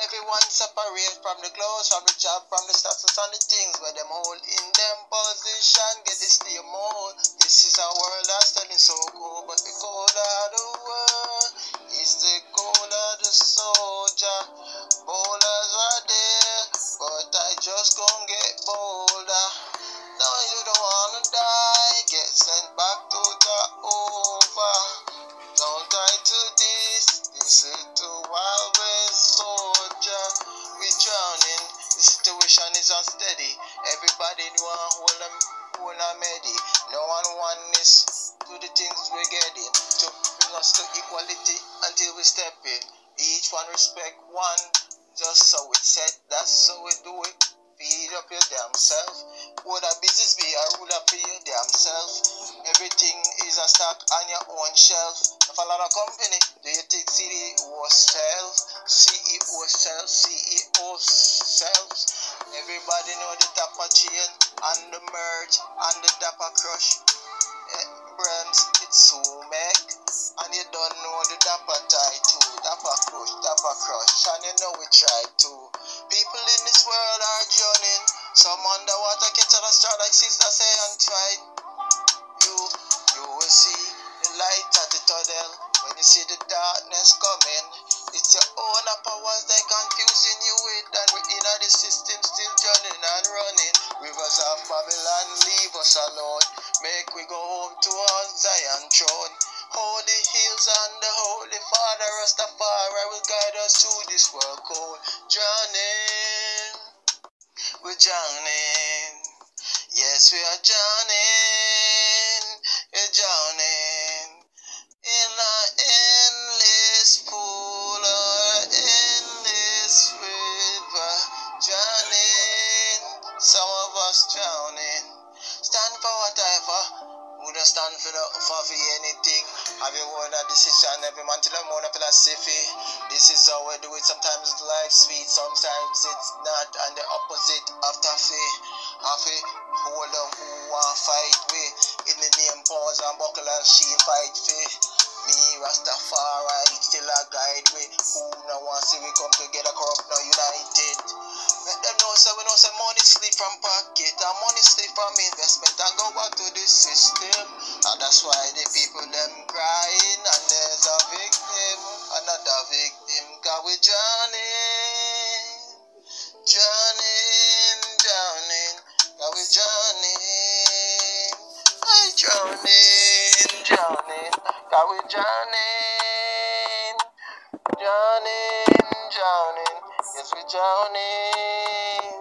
Everyone separate from the clothes, from the job, from the status and the things where them hold in them position. Get this to your mold. This is our world that's turning so cold, but the cold of the world is the cold of the soldier. Boulders are there, but I just can't get bolder. No, you don't wanna die, get sent back to the over. Don't die to this is the Wild West soldier. We drowning, the situation is unsteady. Everybody want hold a medi. No one wants to the things we're getting to bring us to equality until we step in. Each one respect one, just so it's said, that's how we do it. Feed up your damn self. Would a business be a ruler for your damn self? Everything is a stock on your own shelf. If a lot of company, do you think CEO sells? Everybody know the Dapper chain and the merge and the Dapper crush. Brands, it's so make. And you don't know the Dapper tie too. Dapper crush, and you know we try to. People in this world are drowning. Some underwater catch on a star like sister say and try. You will see the light at the tunnel when you see the darkness coming. It's your own powers they confusing you with, and we in the system still drowning and running. Rivers of Babylon, leave us alone. Make we go home to our Zion throne. Holy hills and the Holy Father Rastafari will guide us through this world cold. Drowning, we're drowning. Yes, we are drowning. We're drowning in an endless pool or endless river. Drowning, some of us drowning. Stand for whatever. Who don't stand for anything? Have you won a decision? Every man till I'm on a philosophy. This is how we do it. Sometimes life's sweet, sometimes it's not. And the opposite after faith. Have a hold on who want fight with. In the name pause and buckle and shield fight faith. Me Rastafari still a guide me. Who now want see we come together corrupt now united. Let them know so we know say money sleep from pocket and money sleep from investment and go back to the system. And that's why the people them crying and there's a victim, another victim. Cause we drowning, cause we drowning. I drowning, cause we drowning. Yes, we drowning.